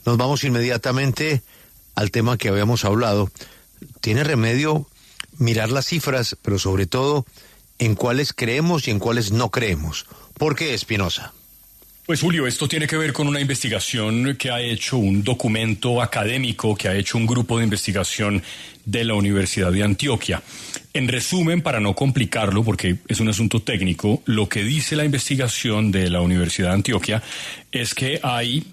nos vamos inmediatamente al tema que habíamos hablado. ¿Tiene remedio mirar las cifras, pero sobre todo en cuáles creemos y en cuáles no creemos? ¿Por qué, Espinosa? Pues Julio, esto tiene que ver con una investigación que ha hecho un documento académico, que ha hecho un grupo de investigación de la Universidad de Antioquia. En resumen, para no complicarlo, porque es un asunto técnico, lo que dice la investigación de la Universidad de Antioquia es que hay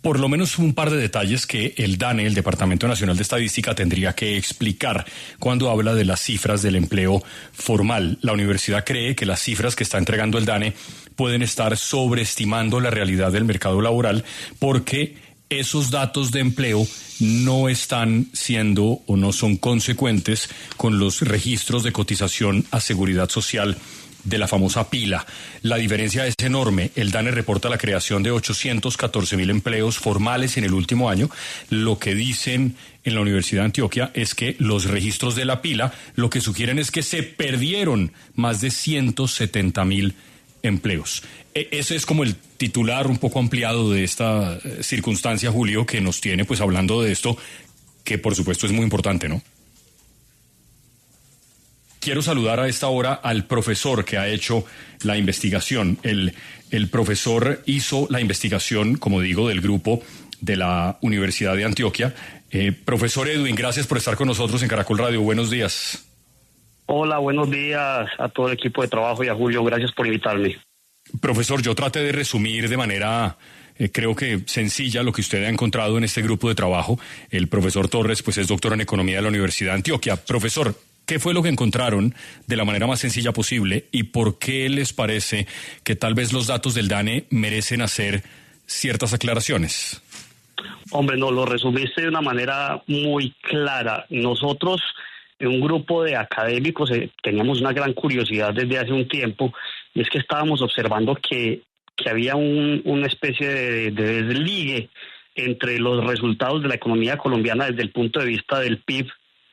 por lo menos un par de detalles que el DANE, el Departamento Nacional de Estadística, tendría que explicar cuando habla de las cifras del empleo formal. La universidad cree que las cifras que está entregando el DANE pueden estar sobreestimando la realidad del mercado laboral porque esos datos de empleo no están siendo o no son consecuentes con los registros de cotización a seguridad social de la famosa pila. La diferencia es enorme. El DANE reporta la creación de 814.000 empleos formales en el último año. Lo que dicen en la Universidad de Antioquia es que los registros de la pila lo que sugieren es que se perdieron más de 170.000 empleos. Ese es como el titular un poco ampliado de esta circunstancia, Julio, que nos tiene pues hablando de esto, que por supuesto es muy importante, ¿no? Quiero saludar a esta hora al profesor que ha hecho la investigación. El profesor hizo la investigación, como digo, del grupo de la Universidad de Antioquia. Profesor Edwin, gracias por estar con nosotros en Caracol Radio. Buenos días. Hola, buenos días a todo el equipo de trabajo y a Julio. Gracias por invitarme. Profesor, yo traté de resumir de manera creo que sencilla lo que usted ha encontrado en este grupo de trabajo. El profesor Torres pues es doctor en Economía de la Universidad de Antioquia. Profesor, ¿qué fue lo que encontraron de la manera más sencilla posible y por qué les parece que tal vez los datos del DANE merecen hacer ciertas aclaraciones? Hombre, no, lo resumiste de una manera muy clara. Nosotros, en un grupo de académicos, teníamos una gran curiosidad desde hace un tiempo, y es que estábamos observando que había una especie de desligue entre los resultados de la economía colombiana desde el punto de vista del PIB,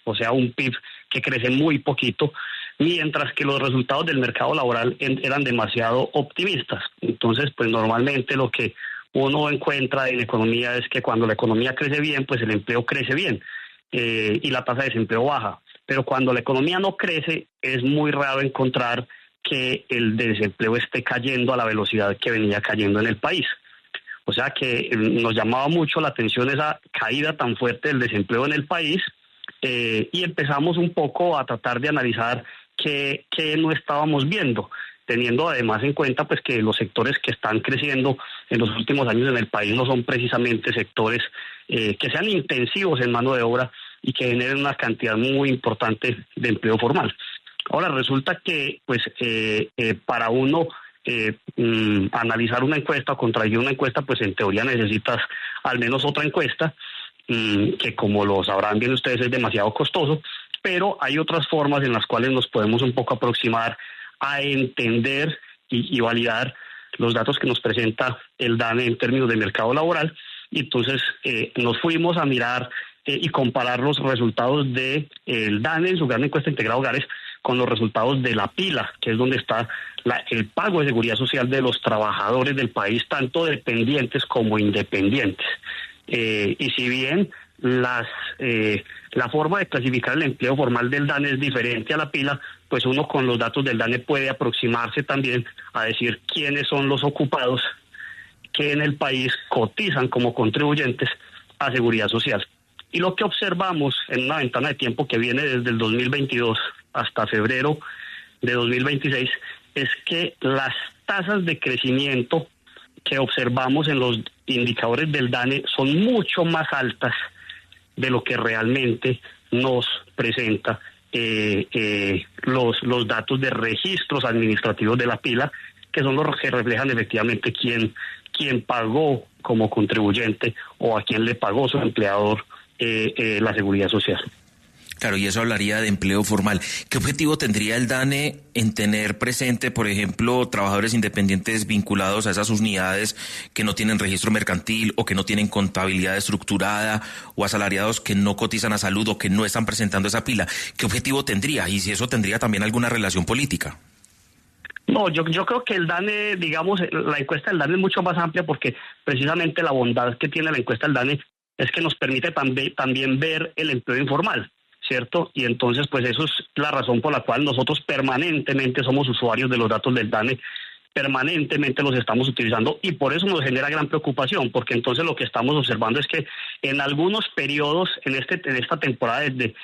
o sea, un PIB que crece muy poquito, mientras que los resultados del mercado laboral eran demasiado optimistas. Entonces, pues normalmente lo que uno encuentra en economía es que cuando la economía crece bien, pues el empleo crece bien y la tasa de desempleo baja. Pero cuando la economía no crece, es muy raro encontrar que el desempleo esté cayendo a la velocidad que venía cayendo en el país. O sea que nos llamaba mucho la atención esa caída tan fuerte del desempleo en el país, y empezamos un poco a tratar de analizar qué no estábamos viendo, teniendo además en cuenta pues que los sectores que están creciendo en los últimos años en el país no son precisamente sectores que sean intensivos en mano de obra y que generen una cantidad muy importante de empleo formal. Ahora resulta que pues para uno analizar una encuesta o contradecir una encuesta, pues en teoría necesitas al menos otra encuesta, que como lo sabrán bien ustedes es demasiado costoso, pero hay otras formas en las cuales nos podemos un poco aproximar a entender y validar los datos que nos presenta el DANE en términos de mercado laboral. Y entonces nos fuimos a mirar y comparar los resultados del DANE en su gran encuesta integrada de hogares con los resultados de la pila, que es donde está el pago de seguridad social de los trabajadores del país, tanto dependientes como independientes. Y si bien la forma de clasificar el empleo formal del DANE es diferente a la pila, pues uno con los datos del DANE puede aproximarse también a decir quiénes son los ocupados que en el país cotizan como contribuyentes a seguridad social. Y lo que observamos en una ventana de tiempo que viene desde el 2022 hasta febrero de 2026 es que las tasas de crecimiento que observamos en los indicadores del DANE son mucho más altas de lo que realmente nos presenta los datos de registros administrativos de la pila, que son los que reflejan efectivamente quién pagó como contribuyente o a quién le pagó su empleador la seguridad social. Claro, y eso hablaría de empleo formal. ¿Qué objetivo tendría el DANE en tener presente, por ejemplo, trabajadores independientes vinculados a esas unidades que no tienen registro mercantil o que no tienen contabilidad estructurada, o asalariados que no cotizan a salud o que no están presentando esa pila? ¿Qué objetivo tendría? Y si eso tendría también alguna relación política. No, yo creo que el DANE, digamos, la encuesta del DANE es mucho más amplia porque precisamente la bondad que tiene la encuesta del DANE es que nos permite también ver el empleo informal, ¿cierto? Y entonces, pues eso es la razón por la cual nosotros permanentemente somos usuarios de los datos del DANE, permanentemente los estamos utilizando y por eso nos genera gran preocupación, porque entonces lo que estamos observando es que en algunos periodos, en esta temporada de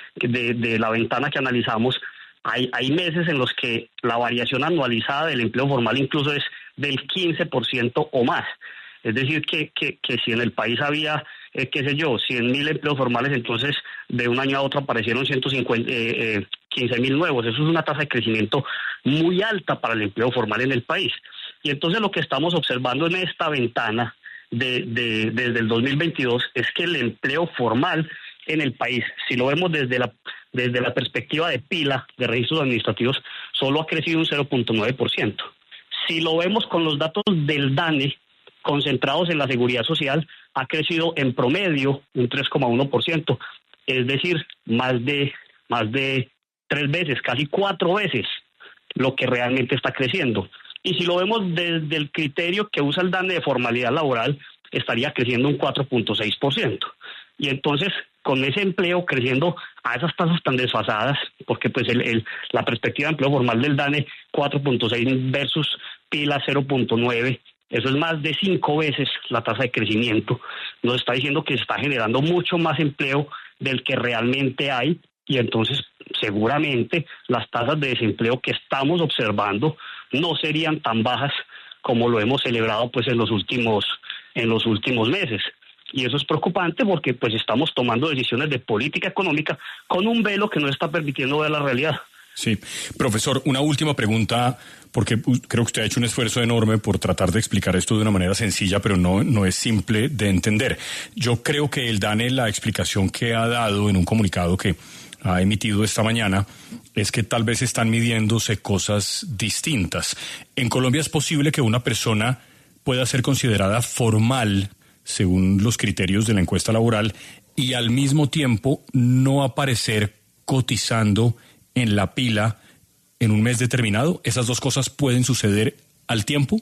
la ventana que analizamos, hay meses en los que la variación anualizada del empleo formal incluso es del 15% o más. Es decir, que si en el país había, 100.000 empleos formales, entonces de un año a otro aparecieron 15.000 nuevos. Eso es una tasa de crecimiento muy alta para el empleo formal en el país. Y entonces lo que estamos observando en esta ventana desde el 2022 es que el empleo formal en el país, si lo vemos desde la perspectiva de pila de registros administrativos, solo ha crecido un 0.9%. Si lo vemos con los datos del DANE, concentrados en la seguridad social, ha crecido en promedio un 3.1%, es decir, más de 3 veces, casi 4 veces lo que realmente está creciendo. Y si lo vemos desde el criterio que usa el DANE de formalidad laboral, estaría creciendo un 4.6%. Y entonces, con ese empleo creciendo a esas tasas tan desfasadas, porque pues la perspectiva de empleo formal del DANE 4.6 versus pila 0.9, eso es más de 5 veces la tasa de crecimiento, nos está diciendo que se está generando mucho más empleo del que realmente hay, y entonces seguramente las tasas de desempleo que estamos observando no serían tan bajas como lo hemos celebrado pues en los últimos meses. Y eso es preocupante porque pues estamos tomando decisiones de política económica con un velo que no está permitiendo ver la realidad. Sí. Profesor, una última pregunta, porque creo que usted ha hecho un esfuerzo enorme por tratar de explicar esto de una manera sencilla, pero no es simple de entender. Yo creo que el DANE, la explicación que ha dado en un comunicado que ha emitido esta mañana, es que tal vez están midiéndose cosas distintas. En Colombia es posible que una persona pueda ser considerada formal según los criterios de la encuesta laboral y al mismo tiempo no aparecer cotizando en la pila en un mes determinado. ¿Esas dos cosas pueden suceder al tiempo?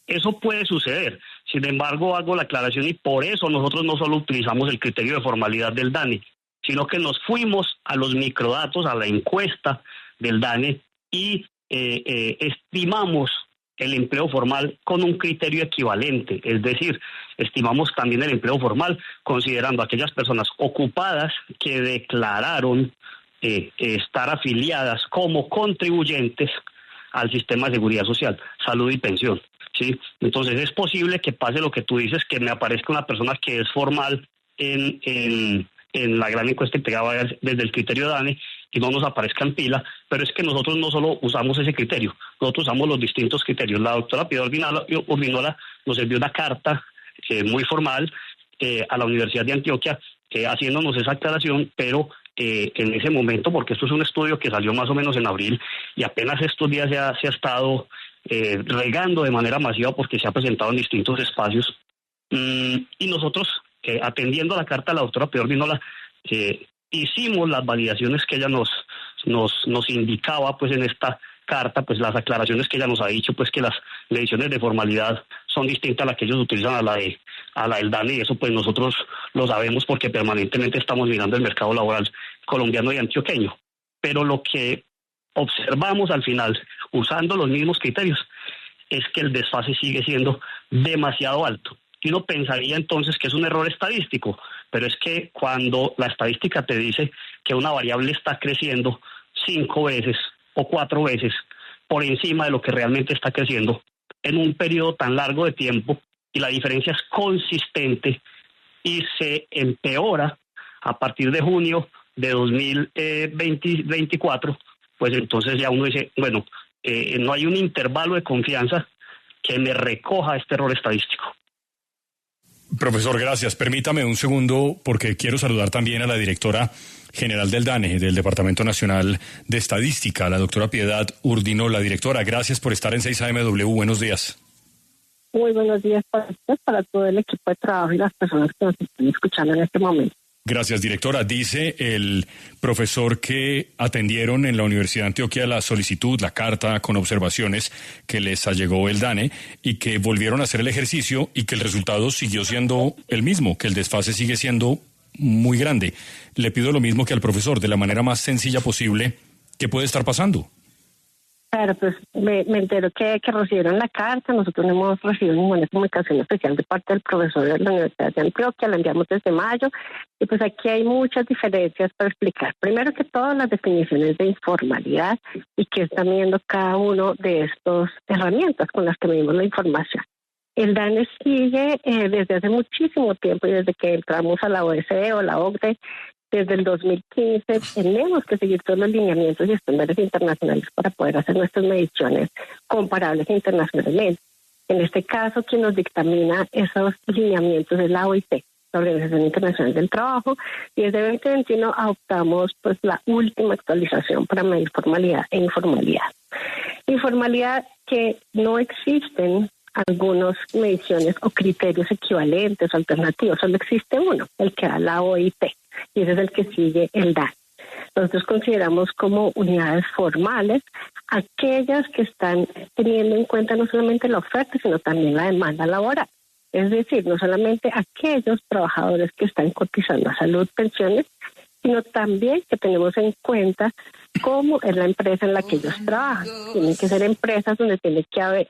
Eso puede suceder. Sin embargo, hago la aclaración y por eso nosotros no solo utilizamos el criterio de formalidad del DANE, sino que nos fuimos a los microdatos, a la encuesta del DANE y estimamos el empleo formal con un criterio equivalente, es decir, estimamos también el empleo formal considerando a aquellas personas ocupadas que declararon estar afiliadas como contribuyentes al sistema de seguridad social, salud y pensión, ¿sí? Entonces es posible que pase lo que tú dices, que me aparezca una persona que es formal en la gran encuesta entregada desde el criterio DANE y no nos aparezca en pila, pero es que nosotros no solo usamos ese criterio, nosotros usamos los distintos criterios. La doctora Piedad Urbinola nos envió una carta muy formal a la Universidad de Antioquia haciéndonos esa aclaración, pero en ese momento, porque esto es un estudio que salió más o menos en abril y apenas estos días se ha estado regando de manera masiva porque se ha presentado en distintos espacios y nosotros atendiendo a la carta de la doctora Piedad Urbinola hicimos las validaciones que ella nos indicaba pues en esta carta, pues las aclaraciones que ella nos ha dicho, pues que las mediciones de formalidad son distintas a las que ellos utilizan a la del DANE, y eso pues nosotros lo sabemos porque permanentemente estamos mirando el mercado laboral colombiano y antioqueño. Pero lo que observamos al final, usando los mismos criterios, es que el desfase sigue siendo demasiado alto. Y uno pensaría entonces que es un error estadístico, pero es que cuando la estadística te dice que una variable está creciendo 5 veces o 4 veces por encima de lo que realmente está creciendo en un periodo tan largo de tiempo y la diferencia es consistente y se empeora a partir de junio de 2024, pues entonces ya uno dice, bueno, no hay un intervalo de confianza que me recoja este error estadístico. Profesor, gracias. Permítame un segundo porque quiero saludar también a la directora general del DANE, del Departamento Nacional de Estadística, la doctora Piedad Urbinola. Directora, gracias por estar en 6AMW. Buenos días. Muy buenos días para usted, para todo el equipo de trabajo y las personas que nos están escuchando en este momento. Gracias, directora. Dice el profesor que atendieron en la Universidad de Antioquia la solicitud, la carta con observaciones que les allegó el DANE y que volvieron a hacer el ejercicio y que el resultado siguió siendo el mismo, que el desfase sigue siendo muy grande. Le pido lo mismo que al profesor, de la manera más sencilla posible. ¿Qué puede estar pasando? Claro, pues me entero que recibieron la carta. Nosotros no hemos recibido ninguna comunicación especial de parte del profesor de la Universidad de Antioquia, la enviamos desde mayo, y pues aquí hay muchas diferencias para explicar. Primero que todas las definiciones de informalidad y qué están viendo cada uno de estas herramientas con las que medimos la información. El DANE sigue desde hace muchísimo tiempo y desde que entramos a la OECD o la OCDE, desde el 2015 tenemos que seguir todos los lineamientos y estándares internacionales para poder hacer nuestras mediciones comparables internacionalmente. En este caso, quien nos dictamina esos lineamientos es la OIT, la Organización Internacional del Trabajo, y desde 2021 adoptamos pues la última actualización para medir formalidad e informalidad. Informalidad que no existen algunas mediciones o criterios equivalentes o alternativos, solo existe uno, el que da la OIT, y ese es el que sigue el DANE. Nosotros consideramos como unidades formales aquellas que están teniendo en cuenta no solamente la oferta, sino también la demanda laboral. Es decir, no solamente aquellos trabajadores que están cotizando a salud, pensiones, sino también que tenemos en cuenta cómo es la empresa en la que ellos trabajan. Tienen que ser empresas donde tiene que haber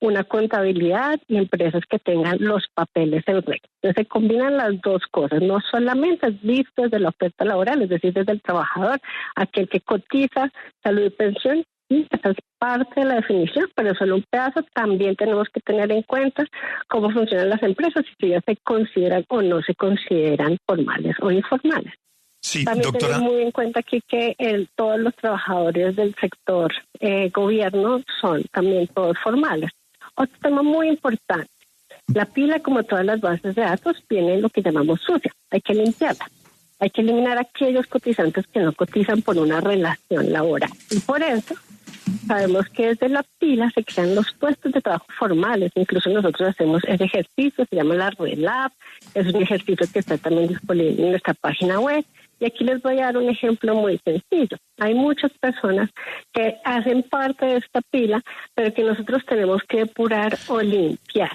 una contabilidad y empresas que tengan los papeles en regla. Entonces se combinan las dos cosas, no solamente es visto desde la oferta laboral, es decir, desde el trabajador, aquel que cotiza salud y pensión, y esa es parte de la definición, pero solo un pedazo. También tenemos que tener en cuenta cómo funcionan las empresas, si ellas se consideran o no se consideran formales o informales. Sí, también doctora. tenemos muy en cuenta aquí que todos los trabajadores del sector gobierno son también todos formales. Otro tema muy importante, la pila, como todas las bases de datos, tiene lo que llamamos sucia, hay que limpiarla. Hay que eliminar a aquellos cotizantes que no cotizan por una relación laboral. Y por eso sabemos que desde la pila se crean los puestos de trabajo formales. Incluso nosotros hacemos ese ejercicio, se llama la RELAB, es un ejercicio que está también disponible en nuestra página web. Y aquí les voy a dar un ejemplo muy sencillo. Hay muchas personas que hacen parte de esta pila, pero que nosotros tenemos que depurar o limpiar.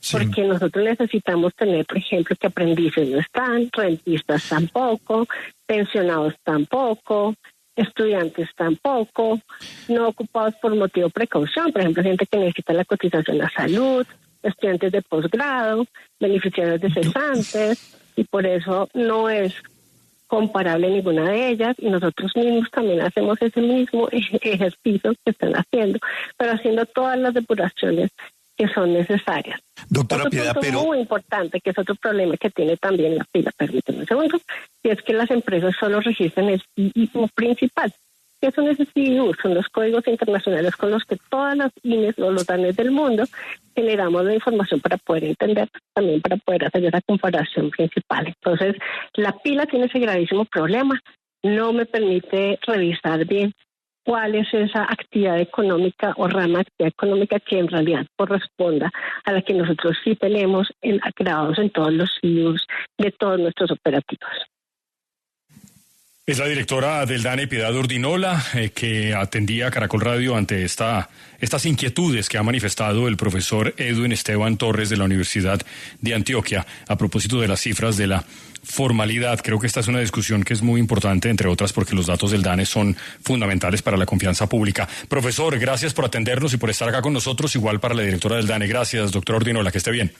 Sí. Porque nosotros necesitamos tener, por ejemplo, que aprendices no están, rentistas tampoco, pensionados tampoco, estudiantes tampoco, no ocupados por motivo de precaución, por ejemplo, gente que necesita la cotización a salud, estudiantes de posgrado, beneficiarios de cesantes, y por eso no es comparable ninguna de ellas, y nosotros mismos también hacemos ese mismo ejercicio que están haciendo, pero haciendo todas las depuraciones que son necesarias. Doctora otro Piedad, punto pero muy importante, que es otro problema que tiene también la pila, permíteme un segundo, y es que las empresas solo registran el CIU principal. ¿Qué son esos CIU? Son los códigos internacionales con los que todas las INES o los DANES del mundo generamos la información para poder entender, también para poder hacer esa comparación principal. Entonces, la pila tiene ese gravísimo problema, no me permite revisar bien cuál es esa actividad económica o rama de actividad económica que en realidad corresponda a la que nosotros sí tenemos creados en todos los CIUs de todos nuestros operativos. Es la directora del DANE, Piedad Urdinola, que atendía a Caracol Radio ante estas inquietudes que ha manifestado el profesor Edwin Esteban Torres de la Universidad de Antioquia a propósito de las cifras de la formalidad. Creo que esta es una discusión que es muy importante, entre otras porque los datos del DANE son fundamentales para la confianza pública. Profesor, gracias por atendernos y por estar acá con nosotros, igual para la directora del DANE. Gracias, doctora Urdinola, que esté bien.